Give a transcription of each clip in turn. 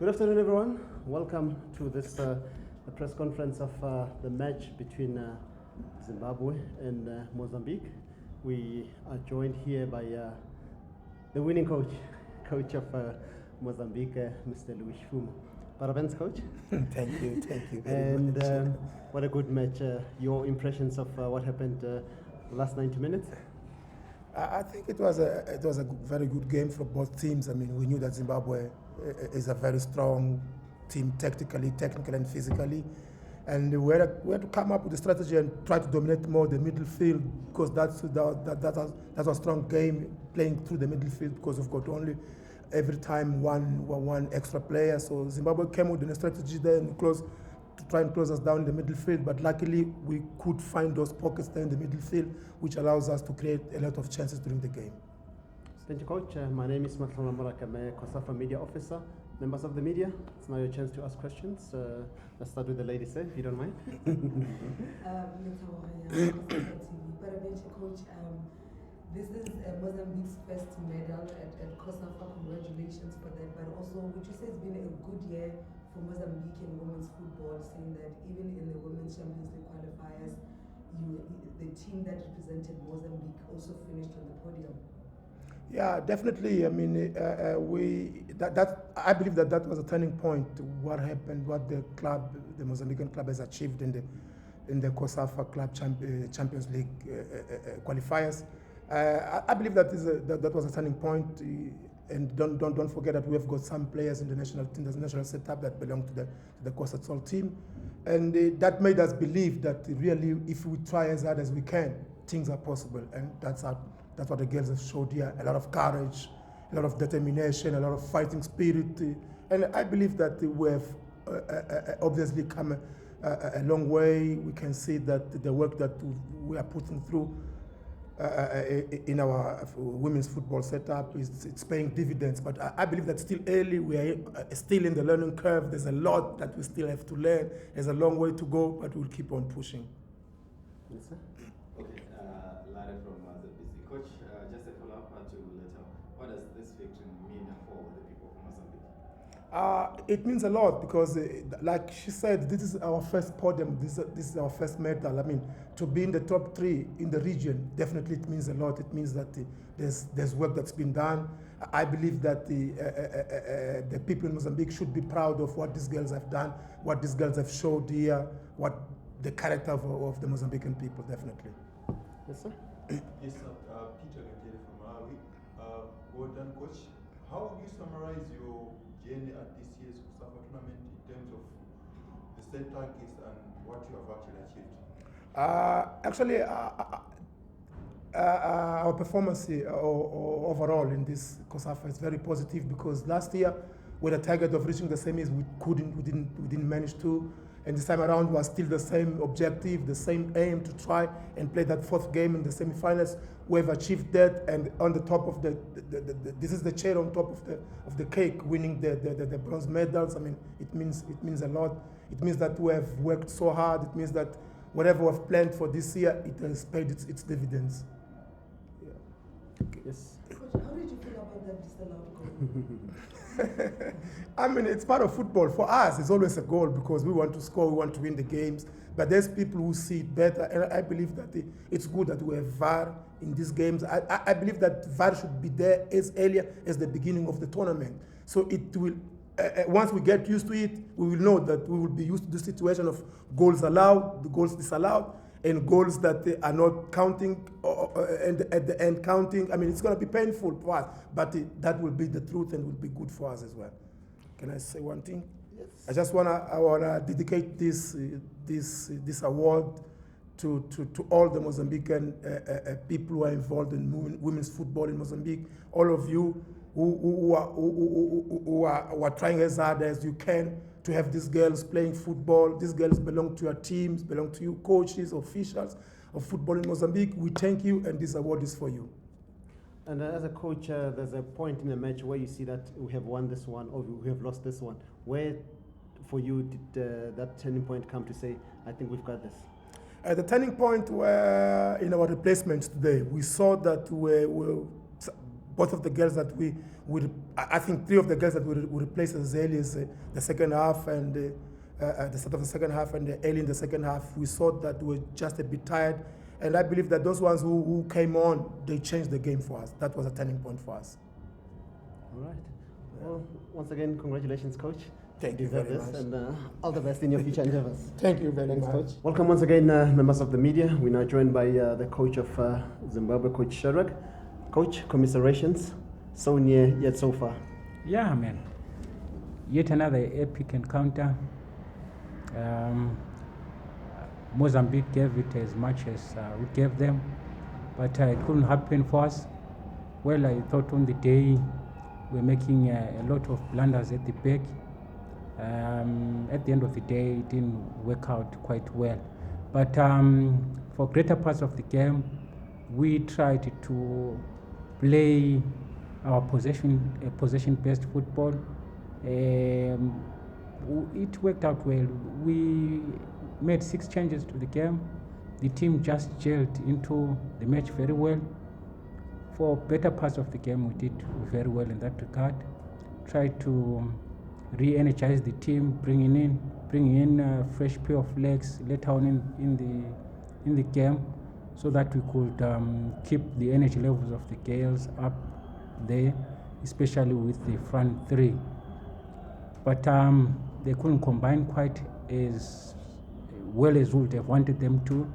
Good afternoon, everyone. Welcome to this the press conference of the match between Zimbabwe and Mozambique. We are joined here by the winning coach of Mozambique, Mr. Louis Fumo. Parabéns, coach. Thank you very And much. what a good match. Your impressions of what happened the last 90 minutes? I think it was a very good game for both teams. I mean, we knew that Zimbabwe is a very strong team technically and physically, and we had to come up with a strategy and try to dominate more the middle field, because that's a strong game, playing through the middle field, because we've got only every time one extra player. So Zimbabwe came with a strategy there and to try and close us down in the middle field, but luckily we could find those pockets there in the middle field, which allows us to create a lot of chances during the game. Thank you, Coach. My name is Matlana Morak. I'm a COSAFA media officer. Members of the media, it's now your chance to ask questions. Let's start with the ladies, if you don't mind. Coach, this is Mozambique's first medal at COSAFA. Congratulations for that. But also, would you say it's been a good year for Mozambican women's football, saying that even in the Women's Champions League qualifiers, the team that represented Mozambique also finished on the podium? Yeah, definitely. I mean, I believe that was a turning point. What happened, what the Mozambican club has achieved in the COSAFA Club Champions League qualifiers. I believe that was a turning point. And don't forget that we have got some players in the national team, the national setup, that belong to the COSAFA team, and that made us believe that really, if we try as hard as we can, things are possible. And that's what the girls have showed here: a lot of courage, a lot of determination, a lot of fighting spirit, and I believe that we have obviously come a long way. We can see that the work that we are putting through in our women's football setup it's paying dividends, but I believe that still early. We are still in the learning curve. There's a lot that we still have to learn. There's a long way to go, but we'll keep on pushing. Yes, sir. Okay, Larry from Mozambique. Coach, just a follow-up to later. What does this victory mean for the people of Mozambique? It means a lot, because like she said, this is our first podium, this is our first medal. I mean, to be in the top 3 in the region, definitely it means a lot. It means that there's work that's been done. I believe that the people in Mozambique should be proud of what these girls have done, what these girls have showed here, what the character of the Mozambican people, definitely. Yes, sir. Yes, sir. Peter Gangeli from Malawi. Well done, Coach. How would you summarize your journey at this year's COSAFA tournament in terms of the set targets and what you have actually achieved? Actually, our performance overall in this COSAFA is very positive, because last year, with a target of reaching the semis, we didn't manage to. And this time around was still the same objective, the same aim, to try and play that 4th game in the semi-finals. We have achieved that, and on the top of this is the cherry on top of the cake, winning the bronze medals. I mean, it means a lot. It means that we have worked so hard. It means that whatever we've planned for this year, it has paid its dividends. Yeah. Yes. Coach, how did you feel about that disallowed goal? I mean, it's part of football. For us, it's always a goal, because we want to score, we want to win the games. But there's people who see it better, and I believe that it's good that we have VAR in these games. I believe that VAR should be there as early as the beginning of the tournament. So it will, once we get used to it, we will know that we will be used to the situation of goals allowed, the goals disallowed, and goals that are not counting, and at the end counting. I mean, it's going to be painful for us, but that will be the truth and will be good for us as well. Can I say one thing? Yes. I wanna dedicate this award to all the Mozambican people who are involved in women's football in Mozambique. All of you who are trying as hard as you can to have these girls playing football. These girls belong to your teams, belong to you, coaches, officials of football in Mozambique. We thank you, and this award is for you. And as a coach, there's a point in the match where you see that we have won this one or we have lost this one. Where, for you, did that turning point come to say, I think we've got this? The turning point were in our replacements today. We saw that both of the girls that I think 3 of the girls that we replaced as early as the second half and the start of the second half and early in the second half, we saw that we were just a bit tired. And I believe that those ones who came on, they changed the game for us. That was a turning point for us. All right. Well, once again, congratulations, Coach. Thank you very much. And all the best in your future endeavors. Thank you very Thanks, much. Coach. Welcome once again, members of the media. We're now joined by the coach of Zimbabwe, Coach Shadrack. Coach, commiserations. So near, yet so far. Yeah, man. Yet another epic encounter. Mozambique gave it as much as we gave them, but it couldn't happen for us. Well, I thought on the day we're making a lot of blunders at the back. At the end of the day, it didn't work out quite well. But for greater parts of the game, we tried to play our possession-based football. It worked out well. We made 6 changes to the game. The team just gelled into the match very well. For better parts of the game, we did very well in that regard. Tried to re-energize the team, bringing in a fresh pair of legs later on in the game, so that we could keep the energy levels of the girls up there, especially with the front 3. But they couldn't combine quite as well as we would have wanted them to.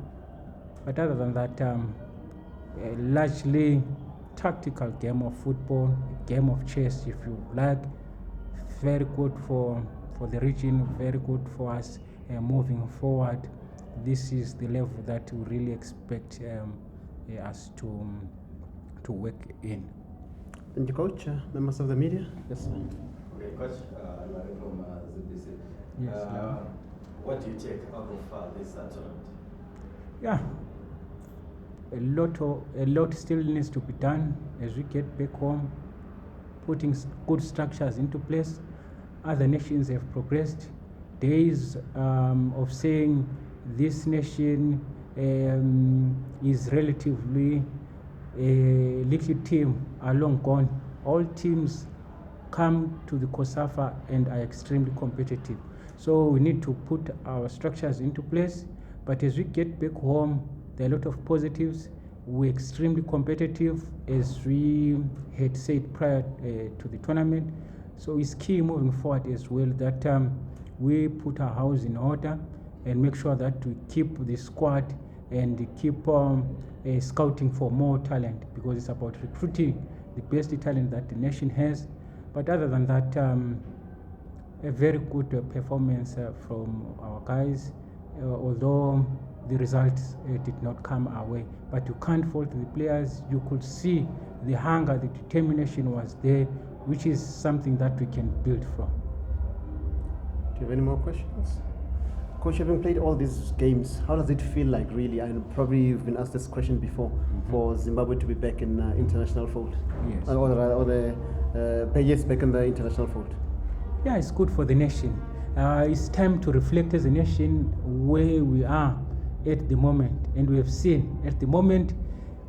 But other than that, a largely tactical game of football, a game of chess, if you like. Very good for the region, very good for us moving forward. This is the level that we really expect us to work in. Thank you, Coach. Members of the media? Yes, sir. Okay, Coach, Larry from ZBC. Yes, what do you take out of this tournament? Yeah, a lot still needs to be done as we get back home, putting good structures into place. Other nations have progressed. Days of saying this nation is relatively a little team are long gone. All teams come to the COSAFA and are extremely competitive. So we need to put our structures into place. But as we get back home, there are a lot of positives. We're extremely competitive, as we had said prior to the tournament. So it's key moving forward as well that we put our house in order and make sure that we keep the squad and keep scouting for more talent, because it's about recruiting the best talent that the nation has. But other than that, a very good performance from our guys, although the results did not come our way. But you can't fault the players. You could see the hunger, the determination was there, which is something that we can build from. Do you have any more questions? Coach, having played all these games, how does it feel like, really? And probably you've been asked this question before, for Zimbabwe to be back in international fold. Yes. Or the Payets back in the international fold. Yeah, it's good for the nation. It's time to reflect as a nation where we are at the moment. And we have seen at the moment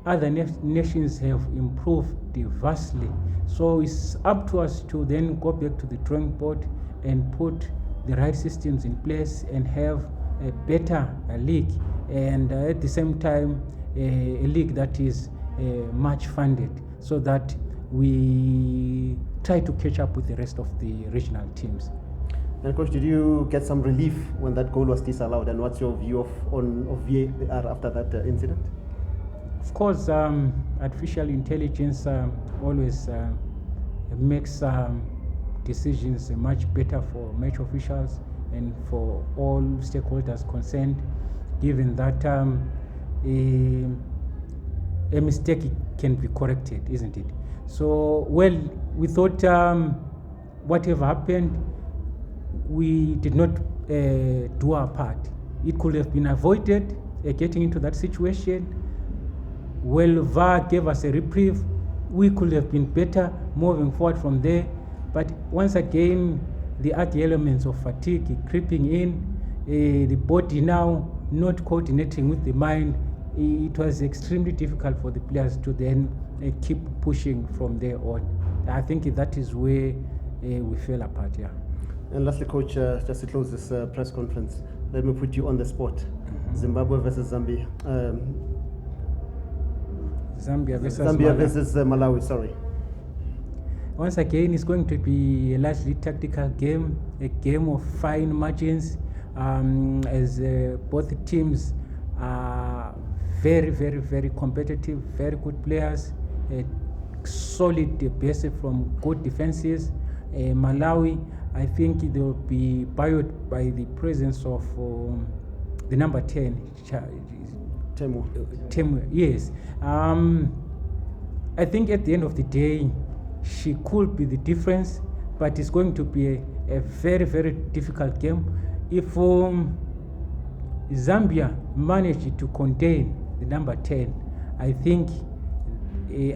other nations have improved vastly. So it's up to us to then go back to the drawing board and put the right systems in place and have a better league, and at the same time a league that is much funded, so that we try to catch up with the rest of the regional teams. And Coach, did you get some relief when that goal was disallowed, and what's your view of VAR after that incident? Of course, artificial intelligence always makes decisions much better for match officials and for all stakeholders concerned, given that a mistake can be corrected, isn't it? So, well, we thought whatever happened, we did not do our part. It could have been avoided, getting into that situation. Well, VAR gave us a reprieve. We could have been better moving forward from there. But once again, the ugly elements of fatigue creeping in, the body now not coordinating with the mind, it was extremely difficult for the players to then keep pushing from there on. I think that is where we fell apart. Yeah. And lastly, Coach, just to close this press conference, let me put you on the spot. Zimbabwe versus Zambia. Zambia versus Malawi, sorry. Once again, it's going to be a largely tactical game, a game of fine margins, as both teams are very, very, very competitive, very good players, solid base from good defenses. Malawi, I think they will be buoyed by the presence of the number 10, Temu. Yes. I think at the end of the day, she could be the difference, but it's going to be a very, very difficult game. If Zambia managed to contain the number 10, I think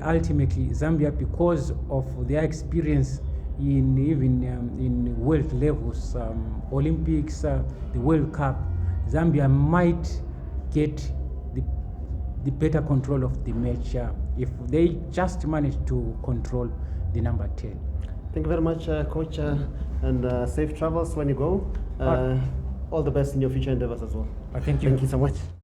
ultimately Zambia, because of their experience in even in world levels, Olympics, the World Cup, Zambia might get the better control of the match if they just manage to control the number 10. Thank you very much, Coach, and safe travels when you go. All the best in your future endeavors as well. Thank you. Thank you so much.